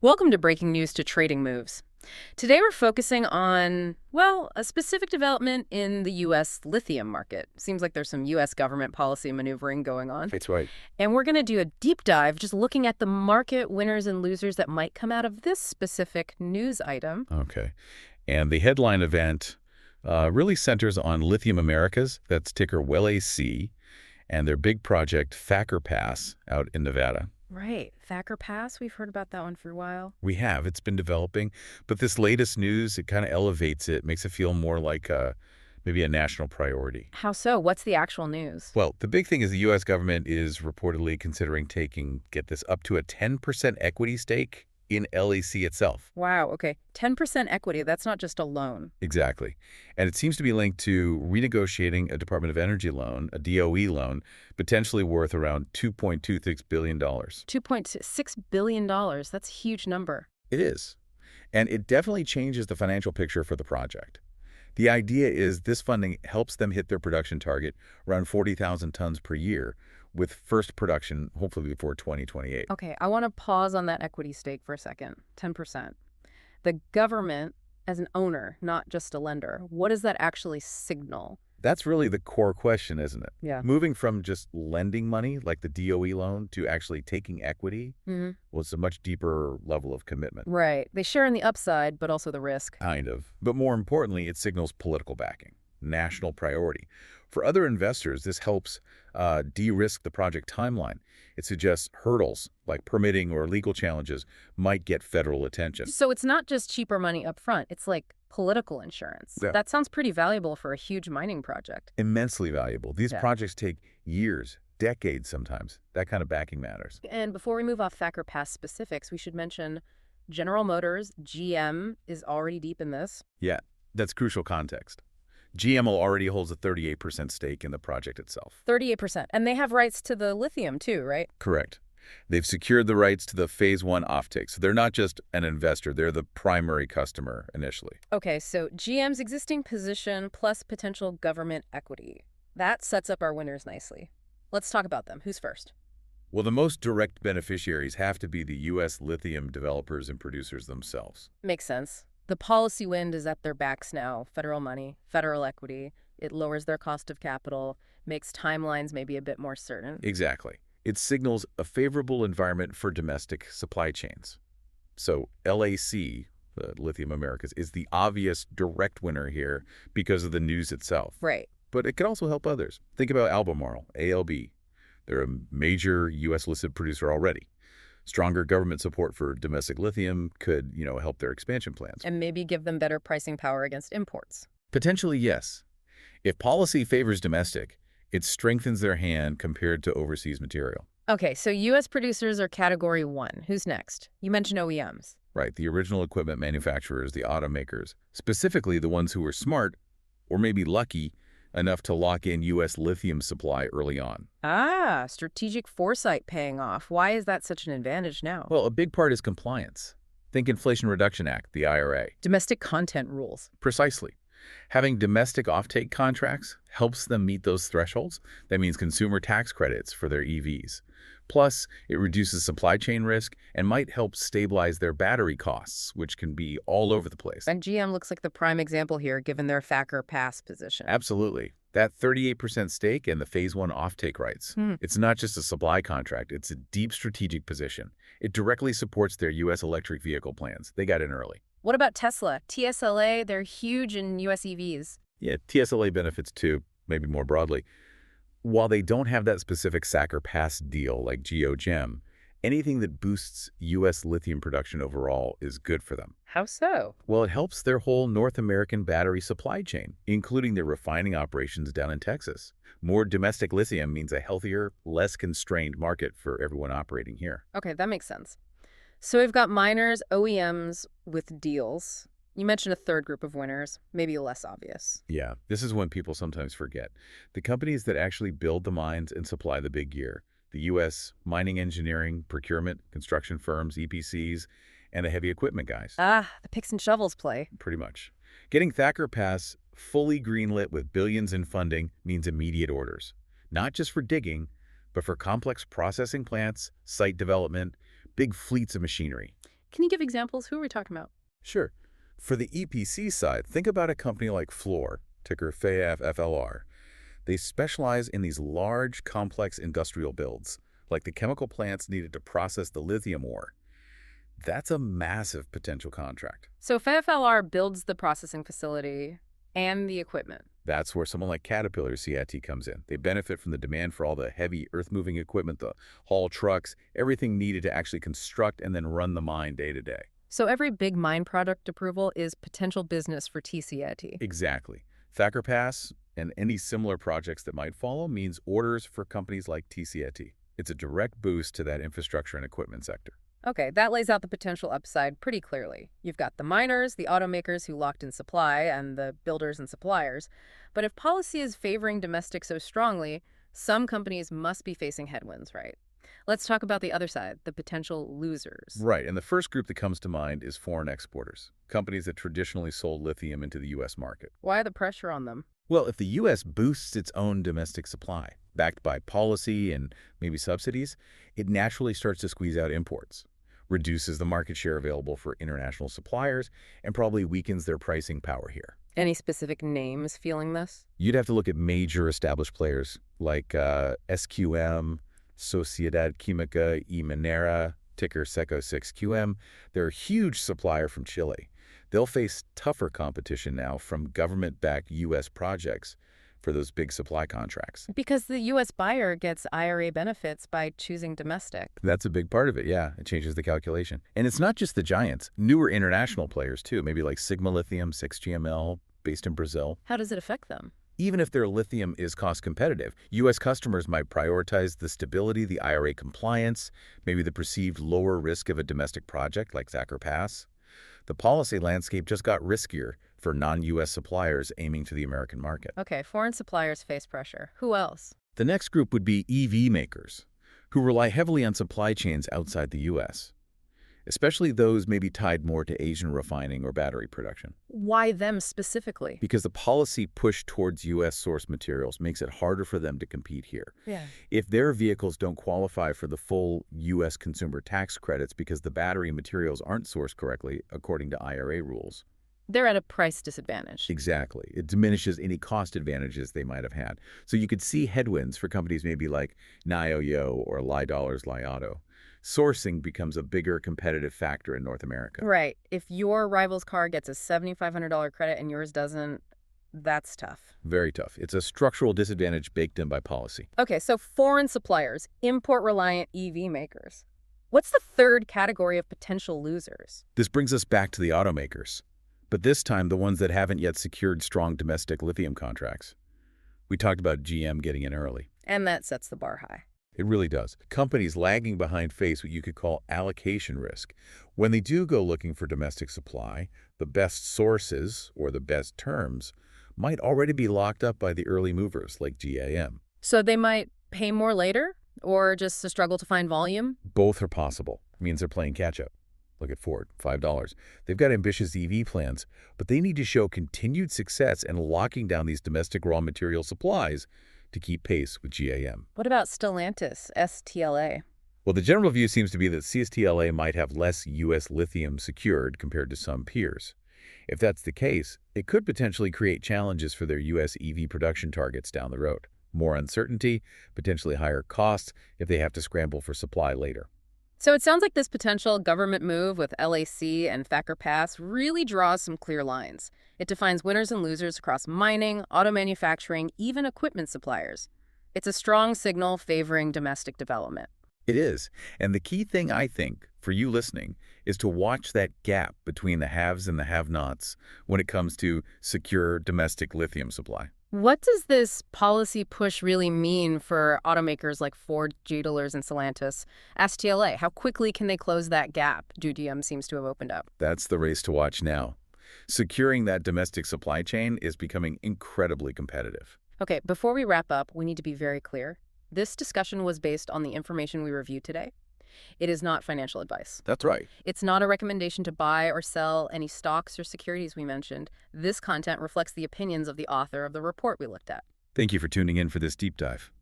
Welcome to Breaking News to Trading Moves. Today we're focusing on, well, a specific development in the U.S. lithium market. Seems like there's some U.S. government policy maneuvering going on. That's right. And we're going to do a deep dive just looking at the market winners and losers that might come out of this specific news item. Okay. And the headline event really centers on Lithium Americas, that's ticker WELAC, and their big project, Thacker Pass, out in Nevada. Right. Thacker Pass, we've heard about that one for a while. We have. It's been developing. But this latest news, it kind of elevates it, makes it feel more like maybe a national priority. How so? What's the actual news? Well, the big thing is the U.S. government is reportedly considering taking, get this, up to a 10% equity stake in LAC itself. Wow, okay. 10% equity, that's not just a loan. Exactly. And it seems to be linked to renegotiating a Department of Energy loan, a DOE loan, potentially worth around $2.26 billion. $2.6 billion, that's a huge number. It is. And it definitely changes the financial picture for the project. The idea is this funding helps them hit their production target around 40,000 tons per year, with first production hopefully before 2028. Okay, I want to pause on that equity stake for a second. 10%. The government as an owner, not just a lender, what does that actually signal? That's really the core question, isn't it? Yeah. Moving from just lending money, like the DOE loan, to actually taking equity, well, it's a much deeper level of commitment. Right. They share in the upside, but also the risk. Kind of. But more importantly, it signals political backing, national priority. For other investors, this helps de-risk the project timeline. It suggests hurdles, like permitting or legal challenges, might get federal attention. So it's not just cheaper money up front. It's like political insurance. Yeah. That sounds pretty valuable for a huge mining project. Immensely valuable. These Yeah. projects take years, decades sometimes. That kind of backing matters. And before we move off Thacker Pass specifics, we should mention General Motors, GM, is already deep in this. Yeah, that's crucial context. GM already holds a 38% stake in the project itself. 38%. And they have rights to the lithium too, right? Correct. They've secured the rights to the Phase 1 offtake, so they're not just an investor, they're the primary customer initially. Okay, so GM's existing position plus potential government equity. That sets up our winners nicely. Let's talk about them. Who's first? Well, the most direct beneficiaries have to be the U.S. lithium developers and producers themselves. Makes sense. The policy wind is at their backs now. Federal money, federal equity. It lowers their cost of capital, makes timelines maybe a bit more certain. Exactly. It signals a favorable environment for domestic supply chains. So LAC, Lithium Americas, is the obvious direct winner here because of the news itself. Right. But it could also help others. Think about Albemarle, ALB. They're a major U.S.-listed producer already. Stronger government support for domestic lithium could, help their expansion plans. And maybe give them better pricing power against imports. Potentially, yes. If policy favors domestic, it strengthens their hand compared to overseas material. Okay, so U.S. producers are category 1. Who's next? You mentioned OEMs. Right, the original equipment manufacturers, the automakers, specifically the ones who were smart, or maybe lucky, enough to lock in U.S. lithium supply early on. Ah, strategic foresight paying off. Why is that such an advantage now? Well, a big part is compliance. Think Inflation Reduction Act, the IRA. Domestic content rules. Precisely. Having domestic offtake contracts helps them meet those thresholds. That means consumer tax credits for their EVs. Plus, it reduces supply chain risk and might help stabilize their battery costs, which can be all over the place. And GM looks like the prime example here, given their Thacker Pass position. Absolutely. That 38% stake and the Phase 1 offtake rights. It's not just a supply contract, it's a deep strategic position. It directly supports their U.S. electric vehicle plans. They got in early. What about Tesla? TSLA, they're huge in U.S. EVs. Yeah, TSLA benefits too, maybe more broadly. While they don't have that specific Thacker Pass deal like GeoGem, anything that boosts U.S. lithium production overall is good for them. How so? Well, it helps their whole North American battery supply chain, including their refining operations down in Texas. More domestic lithium means a healthier, less constrained market for everyone operating here. Okay, that makes sense. So we've got miners, OEMs with deals. You mentioned a third group of winners, maybe less obvious. Yeah, this is when people sometimes forget. The companies that actually build the mines and supply the big gear. The U.S. mining engineering, procurement, construction firms, EPCs, and the heavy equipment guys. Ah, the picks and shovels play. Pretty much. Getting Thacker Pass fully greenlit with billions in funding means immediate orders. Not just for digging, but for complex processing plants, site development, big fleets of machinery. Can you give examples? Who are we talking about? Sure. For the EPC side, think about a company like Fluor, ticker FLR. They specialize in these large, complex industrial builds, like the chemical plants needed to process the lithium ore. That's a massive potential contract. So if FLR builds the processing facility and the equipment. That's where someone like Caterpillar CIT comes in. They benefit from the demand for all the heavy earth-moving equipment, the haul trucks, everything needed to actually construct and then run the mine day to day. So every big mine product approval is potential business for TCIT. Exactly. Thacker Pass and any similar projects that might follow means orders for companies like TCIT. It's a direct boost to that infrastructure and equipment sector. Okay, that lays out the potential upside pretty clearly. You've got the miners, the automakers who locked in supply, and the builders and suppliers. But if policy is favoring domestic so strongly, some companies must be facing headwinds, right? Let's talk about the other side, the potential losers. Right, and the first group that comes to mind is foreign exporters, companies that traditionally sold lithium into the U.S. market. Why the pressure on them? Well, if the U.S. boosts its own domestic supply, backed by policy and maybe subsidies, it naturally starts to squeeze out imports, reduces the market share available for international suppliers, and probably weakens their pricing power here. Any specific names feeling this? You'd have to look at major established players like SQM, Sociedad Química y Minera, ticker SECO6QM. They're a huge supplier from Chile. They'll face tougher competition now from government-backed U.S. projects for those big supply contracts. Because the U.S. buyer gets IRA benefits by choosing domestic. That's a big part of it, yeah. It changes the calculation. And it's not just the giants. Newer international players, too, maybe like Sigma Lithium, 6GML, based in Brazil. How does it affect them? Even if their lithium is cost competitive, U.S. customers might prioritize the stability, the IRA compliance, maybe the perceived lower risk of a domestic project like Thacker Pass. The policy landscape just got riskier for non-U.S. suppliers aiming to the American market. Okay, foreign suppliers face pressure. Who else? The next group would be EV makers, who rely heavily on supply chains outside the U.S., especially those maybe tied more to Asian refining or battery production. Why them specifically? Because the policy push towards U.S. source materials makes it harder for them to compete here. Yeah. If their vehicles don't qualify for the full U.S. consumer tax credits because the battery materials aren't sourced correctly according to IRA rules. They're at a price disadvantage. Exactly. It diminishes any cost advantages they might have had. So you could see headwinds for companies maybe like Nioyo or Li sourcing becomes a bigger competitive factor in North America. Right. If your rival's car gets a $7,500 credit and yours doesn't, that's tough. Very tough. It's a structural disadvantage baked in by policy. Okay, so foreign suppliers, import-reliant EV makers. What's the third category of potential losers? This brings us back to the automakers, but this time the ones that haven't yet secured strong domestic lithium contracts. We talked about GM getting in early. And that sets the bar high. It really does. Companies lagging behind face what you could call allocation risk. When they do go looking for domestic supply, the best sources, or the best terms, might already be locked up by the early movers like GAM. So they might pay more later, or just struggle to find volume? Both are possible. It means they're playing catch-up. Look at Ford, $5. They've got ambitious EV plans, but they need to show continued success in locking down these domestic raw material supplies to keep pace with GAM. What about Stellantis, STLA? Well, the general view seems to be that CSTLA might have less U.S. lithium secured compared to some peers. If that's the case, it could potentially create challenges for their U.S. EV production targets down the road. More uncertainty, potentially higher costs if they have to scramble for supply later. So it sounds like this potential government move with LAC and Thacker Pass really draws some clear lines. It defines winners and losers across mining, auto manufacturing, even equipment suppliers. It's a strong signal favoring domestic development. It is. And the key thing, I think, for you listening, is to watch that gap between the haves and the have-nots when it comes to secure domestic lithium supply. What does this policy push really mean for automakers like Ford, GM, and Stellantis? STLA, how quickly can they close that gap GM seems to have opened up? That's the race to watch now. Securing that domestic supply chain is becoming incredibly competitive. Okay, before we wrap up, we need to be very clear. This discussion was based on the information we reviewed today. It is not financial advice. That's right. It's not a recommendation to buy or sell any stocks or securities we mentioned. This content reflects the opinions of the author of the report we looked at. Thank you for tuning in for this deep dive.